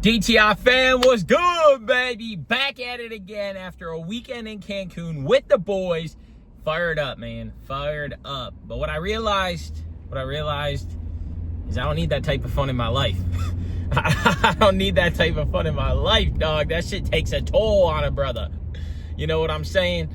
DTI fam, what's good, baby? Back at it again after a weekend in Cancun with the boys. Fired up, man. Fired up. But what I realized is I don't need that type of fun in my life. I don't need that type of fun in my life, dog. That shit takes a toll on a brother. You know what I'm saying?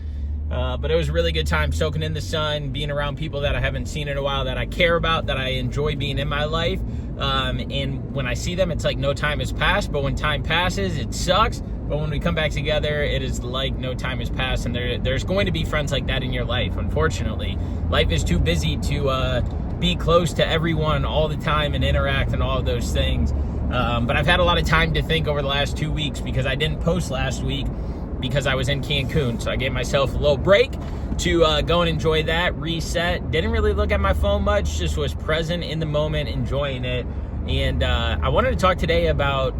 But it was a really good time soaking in the sun, being around people that I haven't seen in a while, that I care about, that I enjoy being in my life. And when I see them, it's like no time has passed. But when time passes, it sucks. But when we come back together, it is like no time has passed. And there's going to be friends like that in your life, unfortunately. Life is too busy to be close to everyone all the time and interact and all of those things. But I've had a lot of time to think over the last 2 weeks because I didn't post last week because I was in Cancun. So I gave myself a little break to go and enjoy that, reset. Didn't really look at my phone much, just was present in the moment, enjoying it. And I wanted to talk today about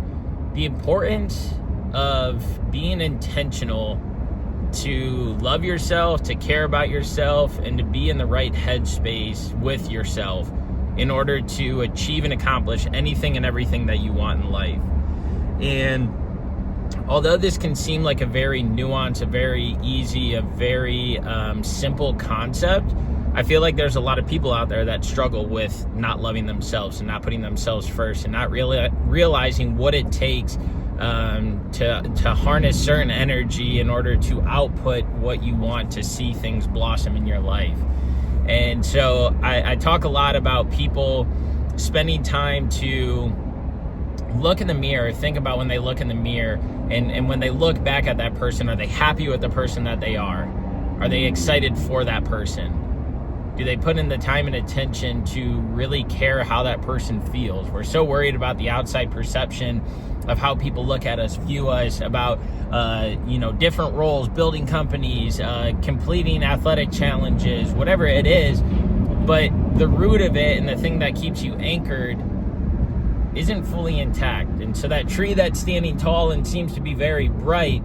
the importance of being intentional to love yourself, to care about yourself, and to be in the right headspace with yourself in order to achieve and accomplish anything and everything that you want in life. And although this can seem like a very nuanced, a very easy, a very simple concept, I feel like there's a lot of people out there that struggle with not loving themselves and not putting themselves first and not really realizing what it takes to harness certain energy in order to output what you want to see things blossom in your life. And so I talk a lot about people spending time to look in the mirror, think about when they look in the mirror, and when they look back at that person, are they happy with the person that they are? Are they excited for that person? Do they put in the time and attention to really care how that person feels? We're so worried about the outside perception of how people look at us, view us, about different roles, building companies, completing athletic challenges, whatever it is. But the root of it and the thing that keeps you anchored isn't fully intact. And so that tree that's standing tall and seems to be very bright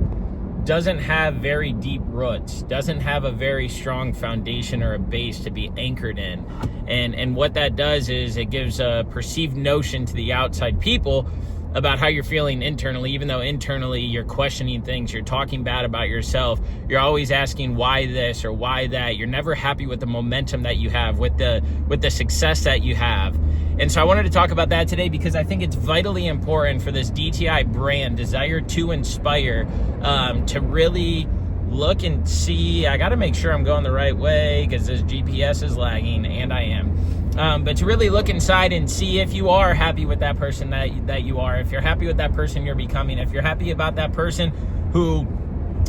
doesn't have very deep roots, doesn't have a very strong foundation or a base to be anchored in. And what that does is it gives a perceived notion to the outside people about how you're feeling internally, even though internally you're questioning things, you're talking bad about yourself, you're always asking why this or why that. You're never happy with the momentum that you have, with the success that you have. And so I wanted to talk about that today because I think it's vitally important for this DTI brand, Desire to Inspire, to really look and see. I got to make sure I'm going the right way because this GPS is lagging, and I am. But to really look inside and see if you are happy with that person that you are, if you're happy with that person you're becoming, if you're happy about that person who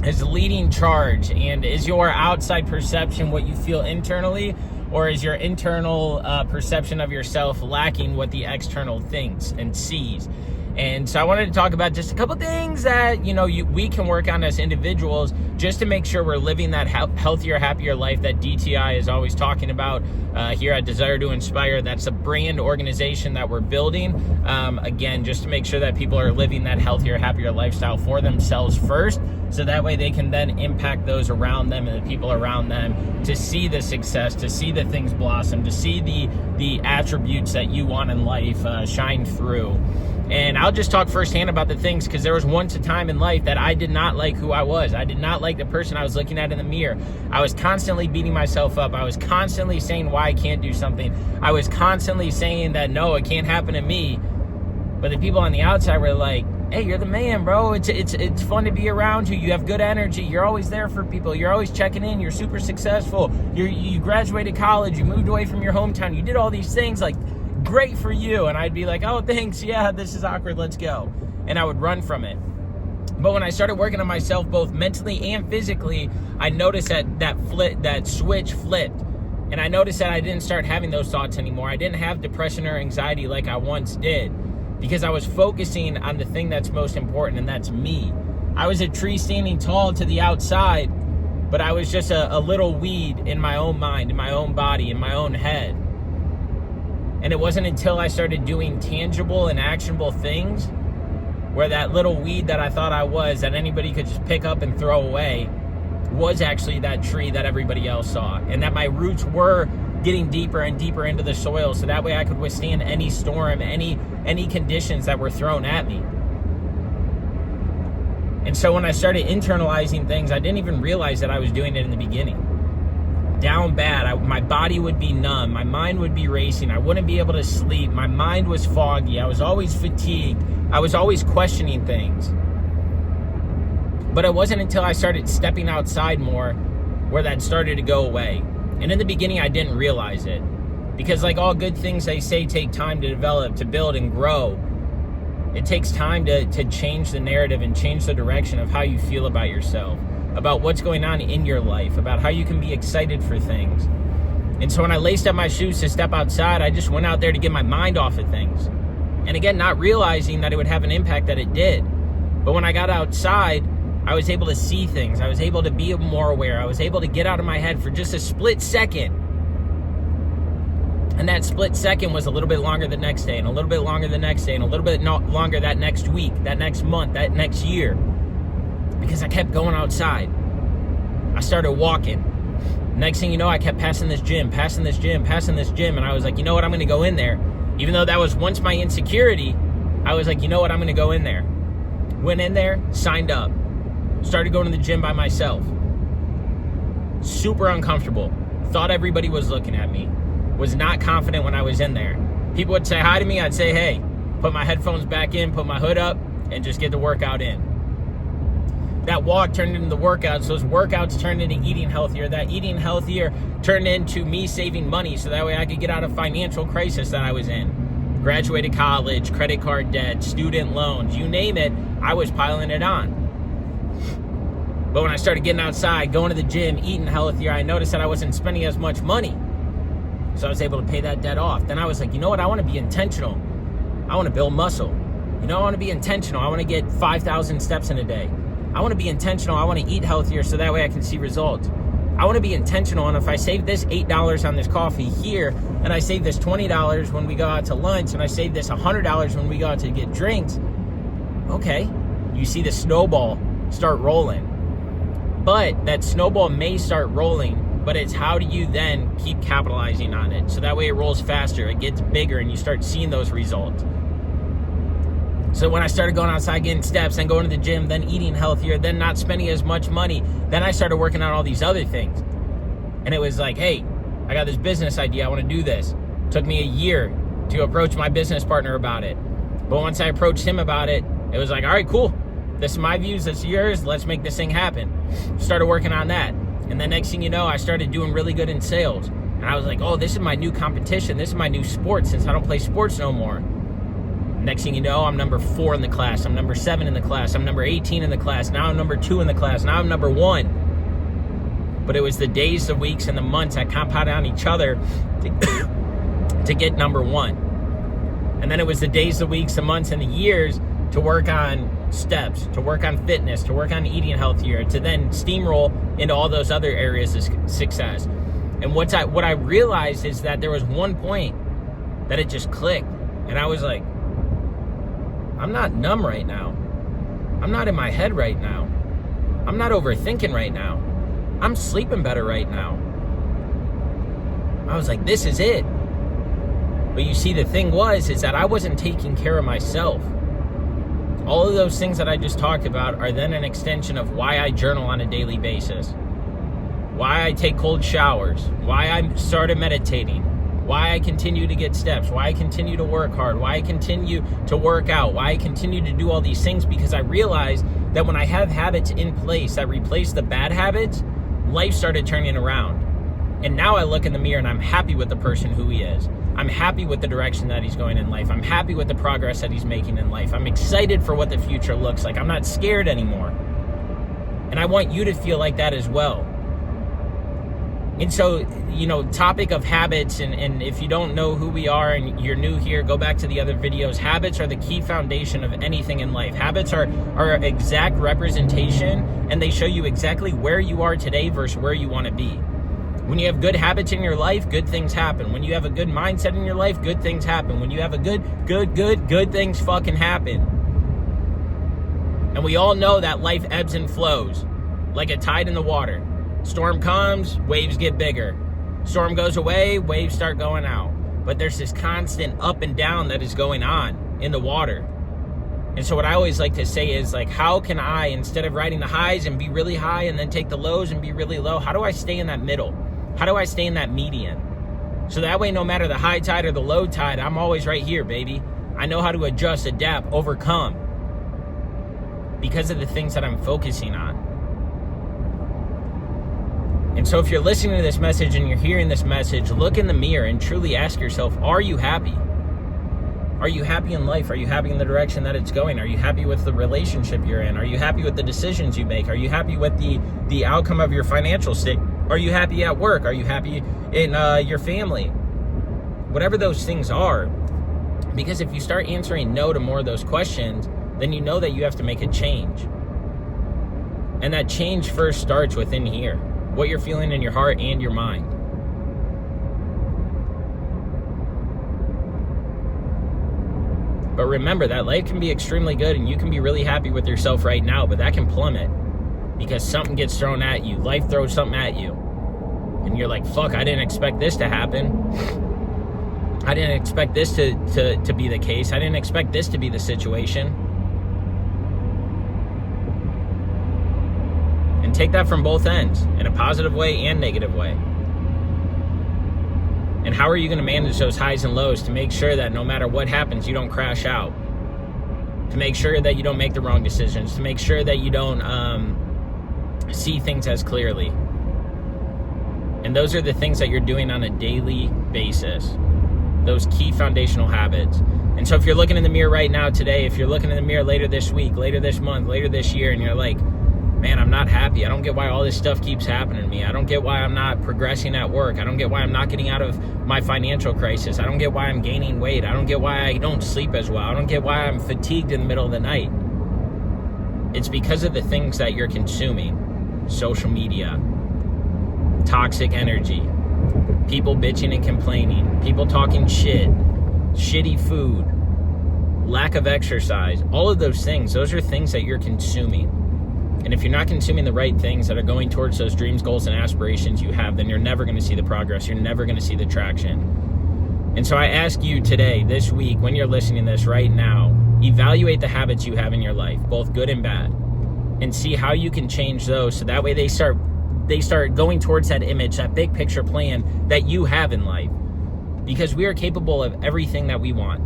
is leading charge, and is your outside perception what you feel internally, or is your internal perception of yourself lacking what the external thinks and sees? And so I wanted to talk about just a couple things that, we can work on as individuals just to make sure we're living that healthier, happier life that DTI is always talking about here at Desire to Inspire. That's a brand organization that we're building. Again, just to make sure that people are living that healthier, happier lifestyle for themselves first, so that way they can then impact those around them and the people around them to see the success, to see the things blossom, to see the attributes that you want in life shine through. And I'll just talk firsthand about the things, because there was once a time in life that I did not like who I was. I did not like the person I was looking at in the mirror. I was constantly beating myself up. I was constantly saying why I can't do something. I was constantly saying that, no, it can't happen to me. But the people on the outside were like, hey, you're the man, bro. It's fun to be around you. You have good energy. You're always there for people. You're always checking in. You're super successful. You graduated college. You moved away from your hometown. You did all these things, like, great for you. And I'd be like, oh, thanks. Yeah, this is awkward. Let's go. And I would run from it. But when I started working on myself, both mentally and physically, I noticed that switch flipped. And I noticed that I didn't start having those thoughts anymore. I didn't have depression or anxiety like I once did, because I was focusing on the thing that's most important, and that's me. I was a tree standing tall to the outside, but I was just a little weed in my own mind, in my own body, in my own head. And it wasn't until I started doing tangible and actionable things where that little weed that I thought I was, that anybody could just pick up and throw away, was actually that tree that everybody else saw. And that my roots were getting deeper and deeper into the soil, so that way I could withstand any storm, any conditions that were thrown at me. And so when I started internalizing things, I didn't even realize that I was doing it in the beginning. Down bad, my body would be numb, my mind would be racing, I wouldn't be able to sleep, my mind was foggy, I was always fatigued, I was always questioning things. But it wasn't until I started stepping outside more where that started to go away. And in the beginning, I didn't realize it. Because like all good things they say take time to develop, to build and grow. It takes time to change the narrative and change the direction of how you feel about yourself, about what's going on in your life, about how you can be excited for things. And so when I laced up my shoes to step outside, I just went out there to get my mind off of things. And again, not realizing that it would have an impact that it did. But when I got outside, I was able to see things. I was able to be more aware. I was able to get out of my head for just a split second. And that split second was a little bit longer the next day, and a little bit longer the next day, and a little bit longer that next week, that next month, that next year. Because I kept going outside. I started walking. Next thing you know, I kept passing this gym, and I was like, you know what, I'm gonna go in there. Even though that was once my insecurity, I was like, you know what, I'm gonna go in there. Went in there, signed up. Started going to the gym by myself. Super uncomfortable. Thought everybody was looking at me. Was not confident when I was in there. People would say hi to me, I'd say, hey. Put my headphones back in, put my hood up, and just get the workout in. That walk turned into the workouts. Those workouts turned into eating healthier. That eating healthier turned into me saving money so that way I could get out of financial crisis that I was in. Graduated college, credit card debt, student loans, you name it, I was piling it on. But when I started getting outside, going to the gym, eating healthier, I noticed that I wasn't spending as much money. So I was able to pay that debt off. Then I was like, you know what? I want to be intentional. I want to build muscle. You know, I want to be intentional. I want to get 5,000 steps in a day. I want to be intentional. I want to eat healthier so that way I can see results. I want to be intentional. And if I save this $8 on this coffee here, and I save this $20 when we go out to lunch, and I save this $100 when we go out to get drinks, okay, you see the snowball start rolling. But that snowball may start rolling, but it's how do you then keep capitalizing on it? So that way it rolls faster, it gets bigger, and you start seeing those results. So when I started going outside, getting steps, then going to the gym, then eating healthier, then not spending as much money, then I started working on all these other things. And it was like, hey, I got this business idea, I want to do this. It took me a year to approach my business partner about it. But once I approached him about it, it was like, all right, cool. This is my views, this is yours, let's make this thing happen. Started working on that. And the next thing you know, I started doing really good in sales. And I was like, oh, this is my new competition. This is my new sport since I don't play sports no more. Next thing you know, I'm number 4 in the class. I'm number 7 in the class. I'm number 18 in the class. Now I'm number 2 in the class. Now I'm number 1. But it was the days, the weeks, and the months that compounded on each other to get number 1. And then it was the days, the weeks, the months, and the years to work on steps, to work on fitness, to work on eating healthier, to then steamroll into all those other areas of success. And what I realized is that there was one point that it just clicked. And I was like, I'm not numb right now. I'm not in my head right now. I'm not overthinking right now. I'm sleeping better right now. I was like, this is it. But you see, the thing is that I wasn't taking care of myself. All of those things that I just talked about are then an extension of why I journal on a daily basis, why I take cold showers, why I started meditating, why I continue to get steps, why I continue to work hard, why I continue to work out, why I continue to do all these things, because I realized that when I have habits in place that replace the bad habits, life started turning around. And now I look in the mirror and I'm happy with the person who he is. I'm happy with the direction that he's going in life. I'm happy with the progress that he's making in life. I'm excited for what the future looks like. I'm not scared anymore. And I want you to feel like that as well. And so, you know, topic of habits, and if you don't know who we are and you're new here, go back to the other videos. Habits are the key foundation of anything in life. Habits are exact representation, and they show you exactly where you are today versus where you want to be. When you have good habits in your life, good things happen. When you have a good mindset in your life, good things happen. When you have a good things fucking happen. And we all know that life ebbs and flows like a tide in the water. Storm comes, waves get bigger. Storm goes away, waves start going out. But there's this constant up and down that is going on in the water. And so what I always like to say is, like, how can I, instead of riding the highs and be really high and then take the lows and be really low, how do I stay in that middle? How do I stay in that median? So that way, no matter the high tide or the low tide, I'm always right here, baby. I know how to adjust, adapt, overcome because of the things that I'm focusing on. And so if you're listening to this message and you're hearing this message, look in the mirror and truly ask yourself, are you happy? Are you happy in life? Are you happy in the direction that it's going? Are you happy with the relationship you're in? Are you happy with the decisions you make? Are you happy with the outcome of your financial state? Are you happy at work? Are you happy in your family? Whatever those things are. Because if you start answering no to more of those questions, then you know that you have to make a change. And that change first starts within here. What you're feeling in your heart and your mind. But remember that life can be extremely good and you can be really happy with yourself right now, but that can plummet because something gets thrown at you. Life throws something at you. And you're like, fuck, I didn't expect this to happen. I didn't expect this to be the case. I didn't expect this to be the situation. And take that from both ends, in a positive way and negative way. And how are you going to manage those highs and lows to make sure that no matter what happens, you don't crash out? To make sure that you don't make the wrong decisions, to make sure that you don't see things as clearly. And those are the things that you're doing on a daily basis. Those key foundational habits. And so if you're looking in the mirror right now today, if you're looking in the mirror later this week, later this month, later this year, and you're like, man, I'm not happy. I don't get why all this stuff keeps happening to me. I don't get why I'm not progressing at work. I don't get why I'm not getting out of my financial crisis. I don't get why I'm gaining weight. I don't get why I don't sleep as well. I don't get why I'm fatigued in the middle of the night. It's because of the things that you're consuming. Social media, toxic energy, people bitching and complaining, people talking shit, shitty food, lack of exercise, all of those things, those are things that you're consuming. And if you're not consuming the right things that are going towards those dreams, goals, and aspirations you have, then you're never going to see the progress. You're never going to see the traction. And so I ask you today, this week, when you're listening to this right now, evaluate the habits you have in your life, both good and bad, and see how you can change those so that way they start going towards that image, that big picture plan that you have in life. Because we are capable of everything that we want.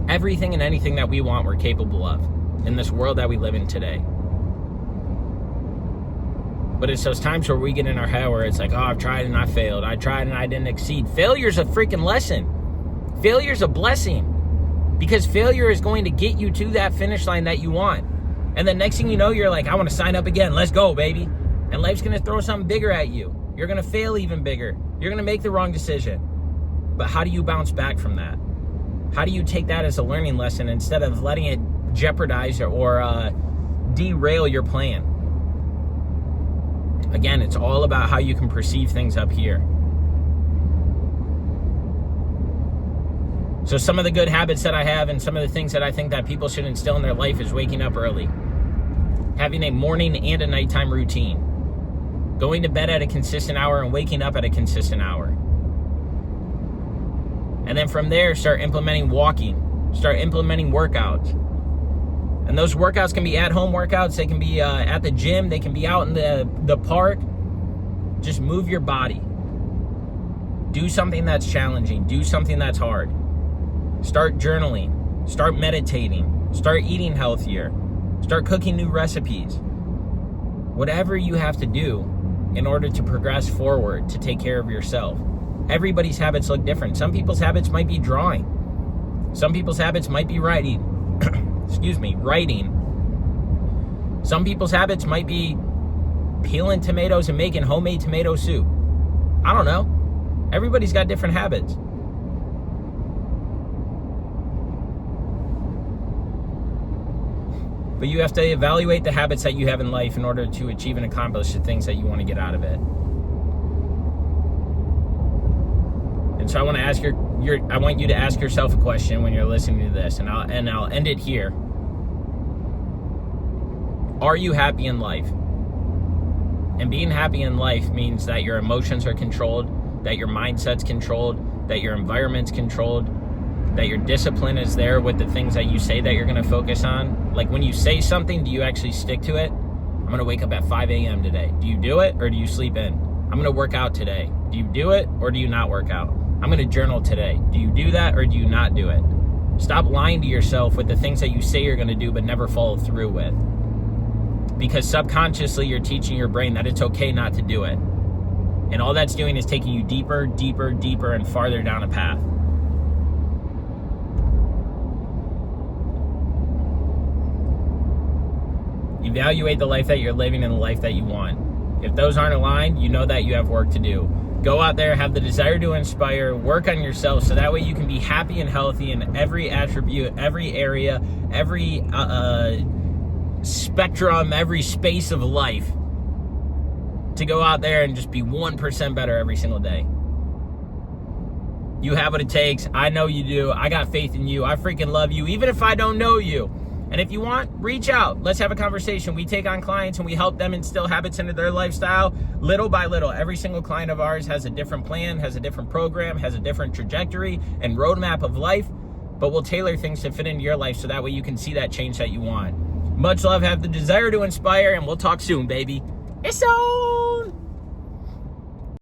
Everything and anything that we want, we're capable of in this world that we live in today. But it's those times where we get in our head where it's like, oh, I've tried and I failed. I tried and I didn't exceed. Failure's a freaking lesson. Failure's a blessing. Because failure is going to get you to that finish line that you want. And the next thing you know, you're like, I want to sign up again. Let's go, baby. And life's going to throw something bigger at you. You're going to fail even bigger. You're going to make the wrong decision. But how do you bounce back from that? How do you take that as a learning lesson instead of letting it jeopardize or derail your plan? Again, it's all about how you can perceive things up here. So some of the good habits that I have and some of the things that I think that people should instill in their life is waking up early. Having a morning and a nighttime routine. Going to bed at a consistent hour and waking up at a consistent hour. And then from there, start implementing walking. Start implementing workouts. And those workouts can be at-home workouts. They can be at the gym. They can be out in the park. Just move your body. Do something that's challenging. Do something that's hard. Start journaling. Start meditating. Start eating healthier. Start cooking new recipes. Whatever you have to do in order to progress forward, to take care of yourself. Everybody's habits look different. Some people's habits might be drawing. Some people's habits might be writing. Writing. Some people's habits might be peeling tomatoes and making homemade tomato soup. I don't know. Everybody's got different habits. But you have to evaluate the habits that you have in life in order to achieve and accomplish the things that you want to get out of it. And so I want to ask I want you to ask yourself a question when you're listening to this, and I'll end it here. Are you happy in life? And being happy in life means that your emotions are controlled, that your mindset's controlled, that your environment's controlled, that your discipline is there with the things that you say that you're going to focus on. Like when you say something, do you actually stick to it? I'm going to wake up at 5 a.m. today. Do you do it or do you sleep in? I'm going to work out today. Do you do it or do you not work out? I'm going to journal today. Do you do that or do you not do it? Stop lying to yourself with the things that you say you're going to do but never follow through with. Because subconsciously you're teaching your brain that it's okay not to do it. And all that's doing is taking you deeper, deeper, deeper, and farther down a path. Evaluate the life that you're living and the life that you want. If those aren't aligned, you know that you have work to do. Go out there, have the desire to inspire, work on yourself so that way you can be happy and healthy in every attribute, every area, every spectrum, every space of life. To go out there and just be 1% better every single day. You have what it takes. I know you do. I got faith in you. I freaking love you, even if I don't know you. And if you want, reach out. Let's have a conversation. We take on clients and we help them instill habits into their lifestyle little by little. Every single client of ours has a different plan, has a different program, has a different trajectory and roadmap of life. But we'll tailor things to fit into your life so that way you can see that change that you want. Much love. Have the desire to inspire, and we'll talk soon, baby. It's on.